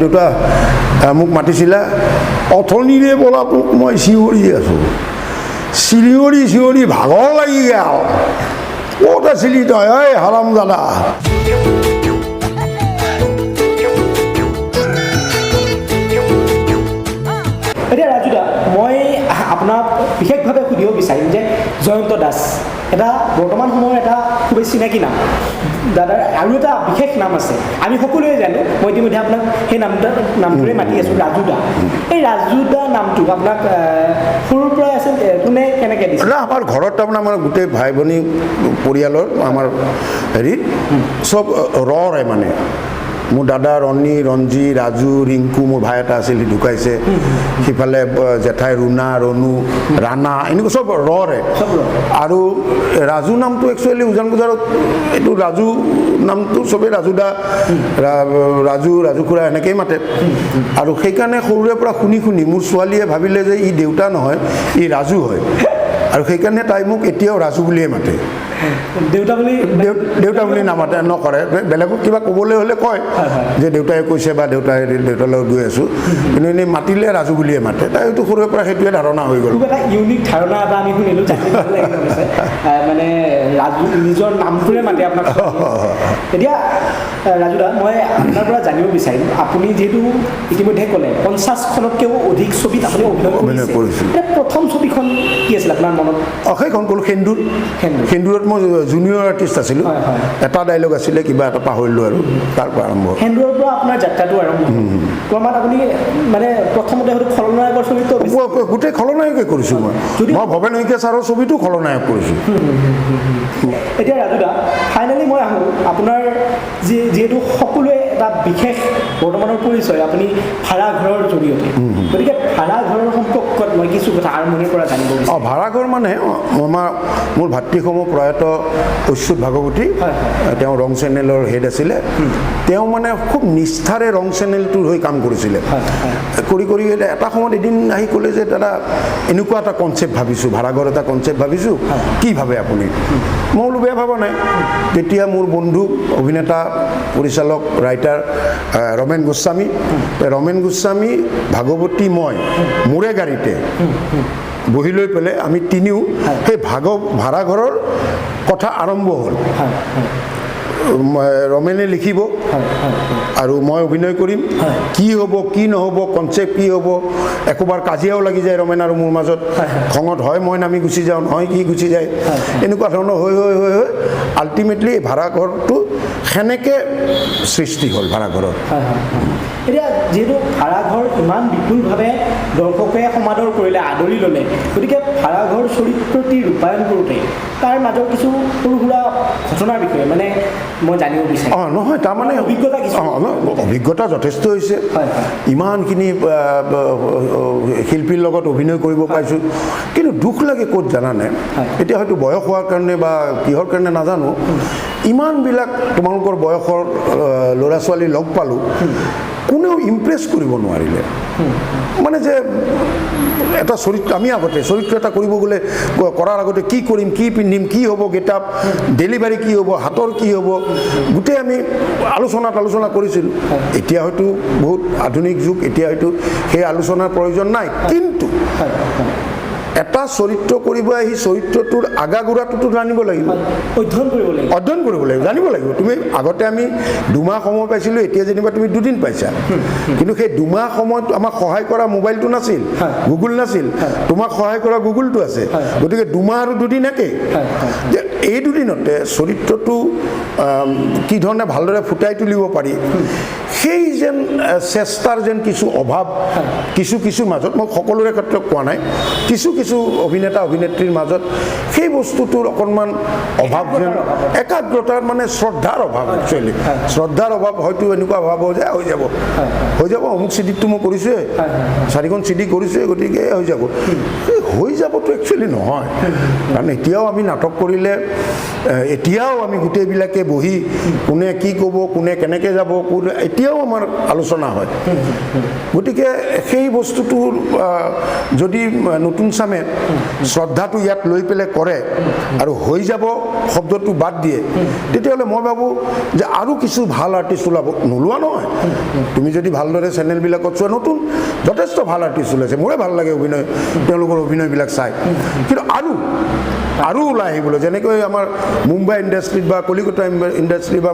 দেউতা মোক মাতিছিলা অথনিৰে পৰা তোক মই চিঞৰি আছোঁ চিঞৰি চিঞৰি ভাগৰ লাগি গেল ক'ত আছিলি তই ঐ হাৰামজাদা এতিয়া ৰাজুদা মই আপোনাক বিশেষভাৱে সুধিব বিচাৰিম যে জয়ন্ত দাস এটা বৰ্তমান সময়ৰ এটা খুবেই চিনাকি নাম দাদাৰ আৰু এটা বিশেষ নাম আছে আমি সকলোৱে জানো মই ইতিমধ্যে আপোনাক সেই নামটোৰে মাতি আছোঁ ৰাজুদা এই ৰাজুদা নামটো আপোনাক সৰুৰ পৰাই আছে কোনে কেনেকৈ দিছে আমাৰ ঘৰত তাৰমানে আমাৰ গোটেই ভাই ভনী পৰিয়ালৰ আমাৰ হেৰিত চব ৰৰে মানে মোৰ দাদা ৰণী ৰঞ্জী ৰাজু ৰিংকু মোৰ ভাই এটা আছিল সি ঢুকাইছে সিফালে জেঠাই ৰুণা ৰণু ৰাণা এনেকুৱা চব ৰে আৰু ৰাজু নামটো একচুৱেলি উজান বজাৰত এইটো ৰাজু নামটো চবেই ৰাজুদা ৰাজু খুৰা এনেকেই মাতে আৰু সেইকাৰণে সৰুৰে পৰা শুনি শুনি মোৰ ছোৱালীয়ে ভাবিলে যে ই দেউতা নহয় ই ৰাজু হয় আৰু সেইকাৰণে তাই মোক এতিয়াও ৰাজু বুলিয়ে মাতে দেউতা বুলি নামাতে নকৰে বেলেগক কিবা ক'বলৈ হ'লে কয় যে দেউতাই কৈছে বা দেউতাৰ লগত গৈ আছোঁ কিন্তু এনেই মাতিলে ৰাজু বুলিয়ে মাতে তাই হয়তো সৰুৰে পৰা সেইটোৱে ধাৰণা হৈ গ'ল এটা ইউনিক ধাৰণা এটা আমি শুনিলোঁ মানে ৰাজু নিজৰ নামটোৰে মাতে আপোনাক এতিয়া ৰাজুদা মই আপোনাৰ পৰা জানিব বিচাৰিম আপুনি যিহেতু ইতিমধ্যে ক'লে 50খনতকৈও অধিক ছবিত আপুনি অভিনয় কৰিছে প্ৰথম ছবিখন কি আছিল আপোনাৰ মনত সেইখন ক'লো সেন্দুৰত মই জুনিয়ৰ আৰ্টিষ্ট আছিলোঁ এটা ডাইলগ আছিলে কিবা এটা পাহৰিলোঁ আৰু তাৰ পৰা আৰম্ভ সেন্দুৰৰ পৰা আপোনাৰ যাত্ৰাটো আৰম্ভ ক্ৰমাৎ আপুনি মানে প্ৰথমতে হয়তো খলনায়কৰ ছবিটো গোটেই খলনায়কে কৰিছোঁ মই ভৱেন শইকীয়া ছাৰৰ ছবিটো খলনায়ক কৰিছোঁ এতিয়া ৰাজুদা ফাইনেলি মই আহোঁ আপোনাৰ যিহেতু সকলোৱে এটা বিশেষ বৰ্তমানৰ পৰিচয় আপুনি ভাড়াঘৰৰ জৰিয়তে গতিকে ভাড়াঘৰৰ সম্পৰ্কত মই কিছু কথা আৰম্ভণিৰ পৰা জানিব বিচাৰোঁ ভাড়াঘৰ মানে মোৰ ভাতৃসমূহ প্ৰয়াত অচ্যুত ভাগৱতী তেওঁ ৰং চেনেলৰ হেড আছিলে তেওঁ মানে খুব নিষ্ঠাৰে ৰং চেনেলটোৰ হৈ কাম কৰিছিলে কৰি কৰি এটা সময়ত এদিন আহি ক'লে যে দাদা এনেকুৱা এটা কনচেপ্ট ভাবিছোঁ ভাড়াঘৰ এটা কনচেপ্ট ভাবিছোঁ কি ভাবে আপুনি মই বোলো বেয়া ভাবা নাই তেতিয়া মোৰ বন্ধু অভিনেতা পৰিচালক ৰাইটাৰ ৰমেন গোস্বামী ভাগৱতী মই মোৰে গাড়ীতে বহি লৈ পেলাই আমি তিনিও সেই ভাড়াঘৰৰ কথা আৰম্ভ হ'ল ৰমেনে লিখিব আৰু মই অভিনয় কৰিম কি হ'ব কি নহ'ব কনচেপ্ট কি হ'ব একোবাৰ কাজিয়াও লাগি যায় ৰমেন আৰু মোৰ মাজত খঙত হয় মই নামি গুচি যাওঁ নহয় কি গুচি যায় এনেকুৱা ধৰণৰ হৈ আল্টিমেটলি ভাড়াঘৰটো সেনেকৈ সৃষ্টি হ'ল ভাড়াঘৰৰ এতিয়া যিহেতু ভাড়াঘৰ ইমান বিপুলভাৱে দৰ্শকে সমাদৰ কৰিলে আদৰি ল'লে গতিকে ভাড়াঘৰ চৰিত্ৰটি ৰূপায়ণ কৰোঁতে তাৰ মাজৰ কিছু সৰু সুৰা ঘটনাৰ বিষয়ে মানে মই জানিব বিচাৰোঁ নহয় তাৰমানে অভিজ্ঞতা যথেষ্ট হৈছে ইমানখিনি শিল্পীৰ লগত অভিনয় কৰিব পাৰিছোঁ কিন্তু দুখ লাগে ক'ত জানানে এতিয়া হয়তো বয়স হোৱাৰ কাৰণে বা কিহৰ কাৰণে নাজানো ইমানবিলাক তোমালোকৰ বয়সৰ ল'ৰা ছোৱালী লগ পালোঁ কোনেও ইমপ্ৰেছ কৰিব নোৱাৰিলে মানে যে এটা চৰিত্ৰ আমি আগতে চৰিত্ৰ এটা কৰিব গ'লে কৰাৰ আগতে কি কৰিম কি পিন্ধিম কি হ'ব গেটআপ ডেলিভাৰী কি হ'ব হাতৰ কি হ'ব গোটেই আমি আলোচনা কৰিছিলোঁ এতিয়া হয়তো বহুত আধুনিক যুগ এতিয়া হয়তো সেই আলোচনাৰ প্ৰয়োজন নাই কিন্তু এটা চৰিত্ৰ কৰিব আহি চৰিত্ৰটোৰ আগাগোড়াটোতো জানিব লাগিব অধ্যয়ন কৰিব লাগিব জানিব লাগিব তুমি আগতে আমি 2 মাহ সময় পাইছিলোঁ এতিয়া যেনিবা তুমি 2 দিন পাইছা কিন্তু সেই 2 মাহ সময়ত আমাক সহায় কৰা মোবাইলটো নাছিল গুগল নাছিল তোমাক সহায় কৰা গুগলটো আছে গতিকে 2 মাহ আৰু 2 দিন একেই যে এই 2 দিনতে চৰিত্ৰটো কি ধৰণে ভালদৰে ফুটাই তুলিব পাৰি সেই যেন চেষ্টাৰ যেন কিছু অভাৱ কিছু মাজত মই সকলোৰে ক্ষেত্ৰত কোৱা নাই কিছু অভিনেতা অভিনেত্ৰীৰ মাজত সেই বস্তুটোৰ অকণমান অভাৱ যেন একাগ্ৰতাৰ মানে শ্ৰদ্ধাৰ অভাৱ একচুৱেলি শ্ৰদ্ধাৰ অভাৱ হয়তো এনেকুৱা ভাব যে হৈ যাব অমুক চিডিটো মই কৰিছোঁৱে 4খন চিডি কৰিছোঁৱে গতিকে হৈ যাব হিচাপতো একচুৱেলি নহয় কাৰণ এতিয়াও আমি নাটক কৰিলে এতিয়াও আমি গোটেইবিলাকে বহি কোনে কি ক'ব কোনে কেনেকৈ যাব কোনে এতিয়াও আমাৰ আলোচনা হয় গতিকে সেই বস্তুটোৰ যদি নতুন চামে শ্ৰদ্ধাটো ইয়াত লৈ পেলাই কৰে আৰু হৈ যাব শব্দটো বাদ দিয়ে তেতিয়াহ'লে মই ভাবোঁ যে আৰু কিছু ভাল আৰ্টিষ্ট ওলাব নোলোৱা নহয় তুমি যদি ভালদৰে চেনেলবিলাকত চোৱা নতুন যথেষ্ট ভাল আৰ্টিষ্ট ওলাইছে মোৰে ভাল লাগে অভিনয় তেওঁলোকৰ অভিনয়বিলাক চাই কিন্তু আৰু ওলাই আহিবলৈ যেনেকৈ আমাৰ মুম্বাই ইণ্ডাষ্ট্ৰীত বা কলিকতা ইণ্ডাষ্ট্ৰী বা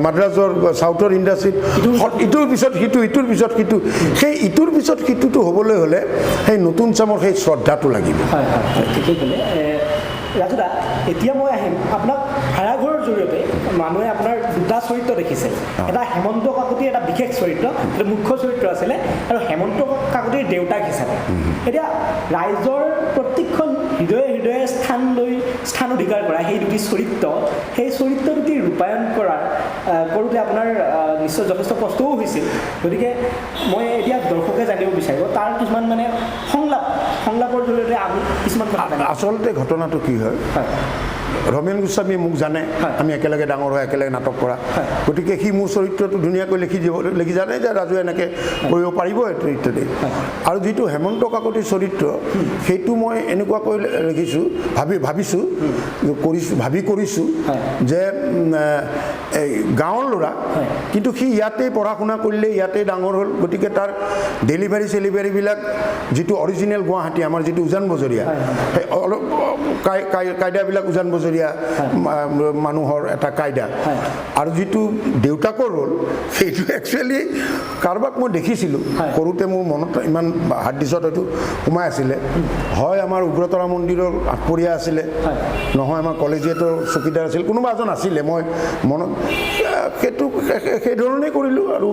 মাদ্ৰাজৰ চাউথৰ ইণ্ডাষ্ট্ৰীত ইটোৰ পিছত সিটো সেই ইটোৰ পিছত সিটোটো হ'বলৈ হ'লে সেই নতুন চামৰ সেই শ্ৰদ্ধাটো লাগিব ঠিকেই ক'লে ৰাজুদা এতিয়া মই আহিম আপোনাক ভাড়াঘৰৰ জৰিয়তে মানুহে আপোনাৰ দুটা চৰিত্ৰ দেখিছে এটা হেমন্ত কাকতিৰ এটা বিশেষ চৰিত্ৰ এটা মুখ্য চৰিত্ৰ আছিলে আৰু হেমন্ত কাকতিৰ দেউতাক হিচাপে এতিয়া ৰাইজৰ প্ৰত্যেকখন হৃদয়ে স্থান অধিকাৰ কৰা সেই দুটি চৰিত্ৰ সেই চৰিত্ৰ দুটি ৰূপায়ণ কৰোঁতে আপোনাৰ নিশ্চয় যথেষ্ট কষ্টও হৈছিল গতিকে মই এতিয়া দৰ্শকে জানিব বিচাৰিব তাৰ কিছুমান মানে সংলাপৰ জৰিয়তে আমি কিছুমান আচলতে ঘটনাটো কি হয় ৰমেন গোস্বামী মোক জানে আমি একেলগে ডাঙৰ হৈ একেলগে নাটক কৰা গতিকে সি মোৰ চৰিত্ৰটো ধুনীয়াকৈ লিখি জানে যে ৰাজু এনেকৈ কৰিব পাৰিব এইটো ইত্যাদি আৰু যিটো হেমন্ত কাকতিৰ চৰিত্ৰ সেইটো মই এনেকুৱাকৈ লিখিছোঁ কৰিছোঁ যে এই গাঁৱৰ ল'ৰা কিন্তু সি ইয়াতেই পঢ়া শুনা কৰিলে ইয়াতেই ডাঙৰ হ'ল গতিকে তাৰ ডেলিভাৰীবিলাক যিটো অৰিজিনেল গুৱাহাটী আমাৰ যিটো উজান বজৰীয়া সেই অলপ কায়দাবিলাক উজান বজৰীয়া মানুহৰ এটা কায়দা আৰু যিটো দেউতাকৰ ৰ'ল সেইটো একচুৱেলি কাৰোবাক মই দেখিছিলোঁ সৰুতে মোৰ মনত ইমান হাৰ্ডিছত হয়তো সোমাই আছিলে হয় আমাৰ উগ্ৰতৰা মন্দিৰৰ আঠপৰীয়া আছিলে নহয় আমাৰ কলেজিয়েটৰ চকীদাৰ আছিল কোনোবা এজন আছিলে মই মনত সেইটো সেইধৰণেই কৰিলোঁ আৰু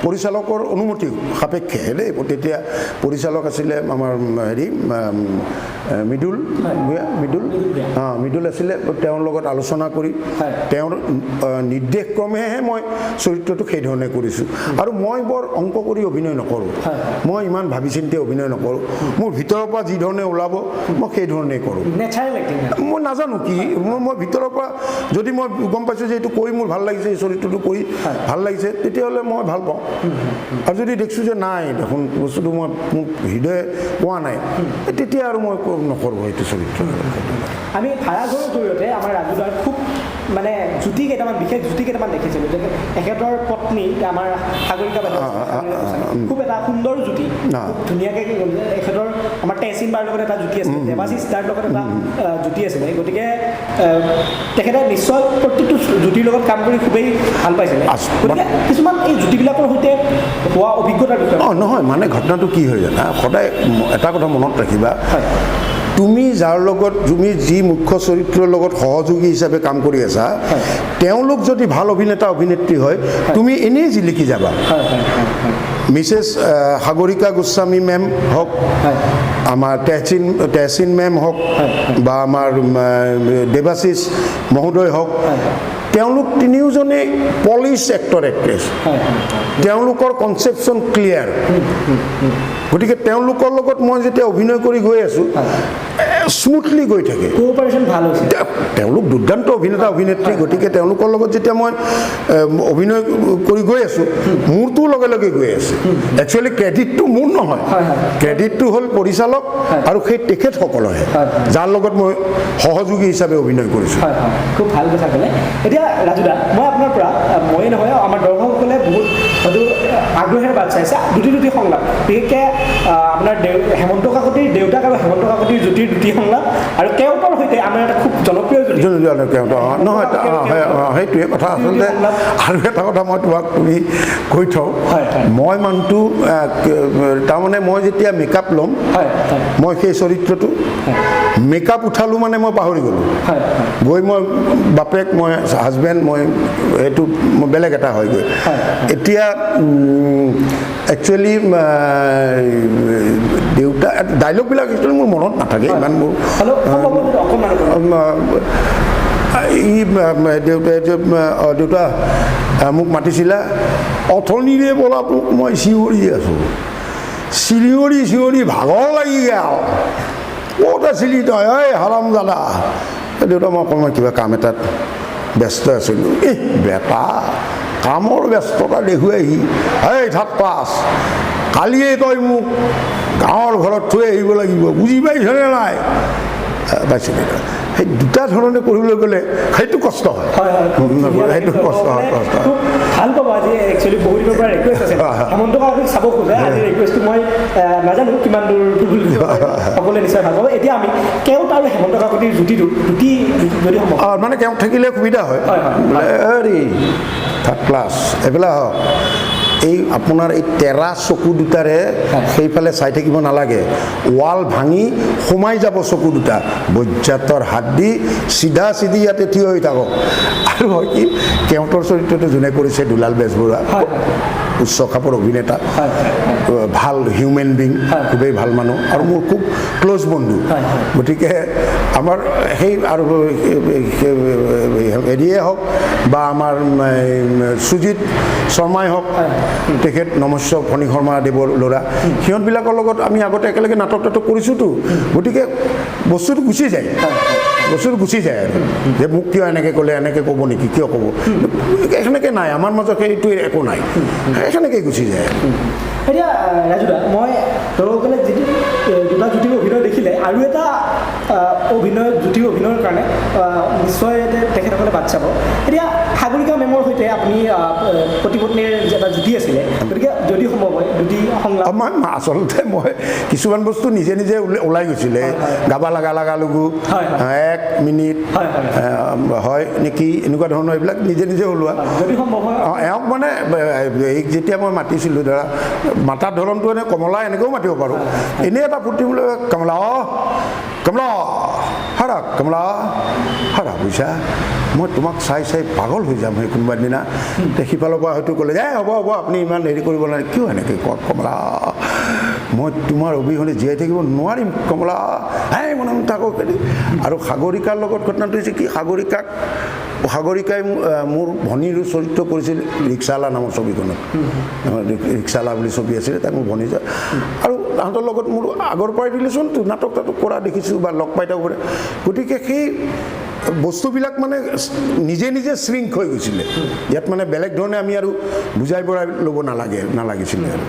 পৰিচালকৰ অনুমতি সাপেক্ষে দেই তেতিয়া পৰিচালক আছিলে আমাৰ হেৰি মৃদুল আছিলে তেওঁৰ লগত আলোচনা কৰি তেওঁৰ নিৰ্দেশক্ৰমেহে মই চৰিত্ৰটো সেইধৰণে কৰিছোঁ আৰু মই বৰ অংক কৰি অভিনয় নকৰোঁ মই ইমান ভাবি চিন্তি অভিনয় নকৰোঁ মোৰ ভিতৰৰ পৰা যি ধৰণে ওলাব মই সেইধৰণেই কৰোঁ মই নাজানো কি মই ভিতৰৰ পৰা যদি মই গম পাইছোঁ যে এইটো কৰি মোৰ ভাল লাগিছে এই চৰিত্ৰটো কৰি ভাল লাগিছে তেতিয়াহ'লে মই ভাল পাওঁ আৰু যদি দেখিছোঁ যে নাই দেখোন বস্তুটো মই মোৰ হৃদয়ে পোৱা নাই তেতিয়া আৰু মই নকৰোঁ এইটো চৰিত্ৰ আমি ভাড়াঘৰৰ জৰিয়তে আমাৰ ৰাজুদাৰ খুব মানে বিশেষ জুতি কেইটামান দেখিছিলোঁ যে এখেতৰ পত্নী আমাৰ সাগৰিকা বাইদেউ খুব এটা সুন্দৰ জুতি ধুনীয়াকৈ এখেতৰ আমাৰ টেচিন বাৰ লগত এটা জুতি আছিলে দেৱাশীষ দাৰ লগত এটা জুতি আছিলে গতিকে তেখেতে নিশ্চয় প্ৰত্যেকটো জুতিৰ লগত কাম কৰি খুবেই ভাল পাইছিলে গতিকে কিছুমান এই জুতিবিলাকৰ সৈতে হোৱা অভিজ্ঞতাৰ বিষয়ে নহয় মানে ঘটনাটো কি হয় জানা সদায় এটা কথা মনত ৰাখিবা তুমি যাৰ লগত তুমি যি মুখ্য চৰিত্ৰৰ লগত সহযোগী হিচাপে কাম কৰি আছা তেওঁলোক যদি ভাল অভিনেতা অভিনেত্ৰী হয় তুমি এনেই জিলিকি যাবা মিছেছ সাগৰিকা গোস্বামী মেম হওক আমাৰ তেহচিন মেম হওক বা আমাৰ দেৱাশীষ মহোদয় হওক তেওঁলোক তিনিওজনেই পলিছ এক্টৰ এক্ট্ৰেছ তেওঁলোকৰ কনচেপশ্যন ক্লিয়াৰ গতিকে তেওঁলোকৰ লগত মই যেতিয়া অভিনয় কৰি গৈ আছোঁ স্মুথলি গৈ থাকে তেওঁলোক দুৰ্দান্ত অভিনেতা অভিনেত্ৰী গতিকে তেওঁলোকৰ লগত যেতিয়া মই অভিনয় কৰি গৈ আছোঁ মোৰটোৰ লগে লগে গৈ আছে একচুৱেলি ক্ৰেডিটটো মোৰ নহয় ক্ৰেডিটটো হ'ল পৰিচালক আৰু সেই তেখেতসকলৰহে যাৰ লগত মই সহযোগী হিচাপে অভিনয় কৰিছোঁ খুব ভাল কথা ক'লে এতিয়া ৰাজুদা মই আপোনাৰ পৰা ময়ে নহয় আমাৰ দৰ্শকসকলে বহুত হয়তো আগ্ৰহেৰে বাট চাইছে দুটি সংলাপ বিশেষকৈ আপোনাৰ হেমন্ত কাকতিৰ দেউতাক আৰু হেমন্ত কাকতিৰ জুতিৰ দুটি সংলাপ আৰু কেওটৰ সৈতে আমাৰ এটা খুব জনপ্ৰিয় নহয় সেইটোৱে কথা আচলতে আৰু এটা কথা মই তোমাক তুমি কৈ থওঁ মই মানুহটো তাৰমানে মই যেতিয়া মেকআপ ল'ম মই সেই চৰিত্ৰটো মেকআপ উঠালোঁ মানে মই পাহৰি গ'লোঁ গৈ মই বাপেক মই হাজবেণ্ড মই এইটো বেলেগ এটা হয়গৈ এতিয়া একচুৱেলি দেউতা ডাইলগবিলাক একচুৱেলি মোৰ মনত নাথাকে ইমান মোৰ দেউতা মোক মাতিছিলা অথনিৰে পৰা তোক মই চিঞৰি আছোঁ চিঞৰি ভাগৰ লাগি গ'ল ক'ত আছিলি তই ঐ হাৰাম দাদা দেউতা মই অকণমান কিবা কাম এটাত ব্যস্ত আছিলোঁ বেটা কামৰ ব্যস্ততা দেখুৱাইহি এই থাক পাছ কালিয়ে তই মোক গাঁৱৰ ঘৰত থৈ আহিব লাগিব বুজি পাইছনে নাই পাইছিলে সেই দুটা ধৰণে কৰিবলৈ গ'লে সেইটো কষ্ট হয় সেইটো কষ্ট হয় ভাল পাব আজি একচুৱেলি বহুত দিনৰ পৰা ৰিকুৱেষ্ট আছে হেমন্ত কাকতিক চাব খোজে আজি ৰিকুৱেষ্টটো মই নাজানো কিমান দূৰ সকলোৱে নিশ্চয় ভাল পাব এতিয়া আমি কেওট আৰু হেমন্ত কাকতিৰ জুতিটো যদি সম্ভৱ মানে কেওট থাকিলে সুবিধা হয় হেৰি থাৰ্ড ক্লাছ এইবিলাক হওক এই আপোনাৰ এই তেৰা চকু দুটাৰে সেইফালে চাই থাকিব নালাগে ৱাল ভাঙি সোমাই যাব চকু দুটা বজ্জাতৰ হাত দি চিধা চিধি ইয়াতে থিয় হৈ থাকক আৰু হয় কি কেওটৰ চৰিত্ৰটো যোনে কৰিছে দুলাল বেজবৰুৱা উচ্চ খাপৰ অভিনেতা ভাল হিউমেন বিং খুবেই ভাল মানুহ আৰু মোৰ খুব ক্ল'জ বন্ধু গতিকে আমাৰ সেই আৰু হেৰিয়ে হওক বা আমাৰ সুজিত শৰ্মাই হওক তেখেত নমস্য ফণী শৰ্মাদেৱৰ ল'ৰা সিহঁতবিলাকৰ লগত আমি আগতে একেলগে নাটক কৰিছোঁতো গতিকে বস্তুটো গুচি যায় আৰু যে মোক কিয় এনেকৈ ক'লে এনেকৈ ক'ব নেকি কিয় ক'ব সেনেকৈ নাই আমাৰ মাজত সেইটো একো নাই সেনেকৈ গুচি যায় এতিয়া ৰাজুদা মই ধৰক গ'লে যিটো দুটা জুতিৰ অভিনয় দেখিলে আৰু এটা জুতিৰ অভিনয়ৰ কাৰণে নিশ্চয় তেখেতসকলে বাট চাব এতিয়া সাগৰিকা মেমৰ সৈতে আপুনি পতিপত্নীৰ এটা জুতি আছিলে গতিকে যদি সম্ভৱ হয় দুটি সংলাপ আচলতে মই কিছুমান বস্তু নিজে নিজে ওলাই গৈছিলে গাবা লগা লগু 1 মিনিট হয় নেকি এনেকুৱা ধৰণৰ এইবিলাক নিজে নিজে ওলোৱা যদি সম্ভৱ হয় এওঁক মানে এইক যেতিয়া মই মাতিছিলোঁ ধৰা মাতাৰ ধৰণটো এনে কমলা এনেকৈও মাতিব পাৰোঁ এনেই এটা ফূৰ্তি বোলে কমলা কমলা হাৰা বুজিছা মই তোমাক চাই পাগল হৈ যাম সেই কোনোবা দিনা সিফালৰ পৰা হয়তো ক'লে হ'ব আপুনি ইমান হেৰি কৰিব নালাগে কিয় এনেকৈ কমলা মই তোমাৰ অবিহনে জীয়াই থাকিব নোৱাৰিম কমলা মনে থাকক আৰু সাগৰিকাৰ লগত ঘটনাটো হৈছে কি সাগৰিকাই মোৰ ভনীৰ চৰিত্ৰ কৰিছিল ৰিক্সাৱালা নামৰ ছবিখনত ৰিক্সাৱালা বুলি ছবি আছিলে তাক মোৰ ভনী আৰু তাহাঁতৰ লগত মোৰ আগৰ পৰাই ৰিলেশ্যনটো নাটক কৰা দেখিছোঁ বা লগ পাই থাকোঁ গতিকে সেই বস্তুবিলাক মানে নিজে নিজে শৃংখ হৈ গৈছিলে ইয়াত মানে বেলেগ ধৰণে আমি আৰু বুজাই বঢ়াই ল'ব নালাগিছিলে আৰু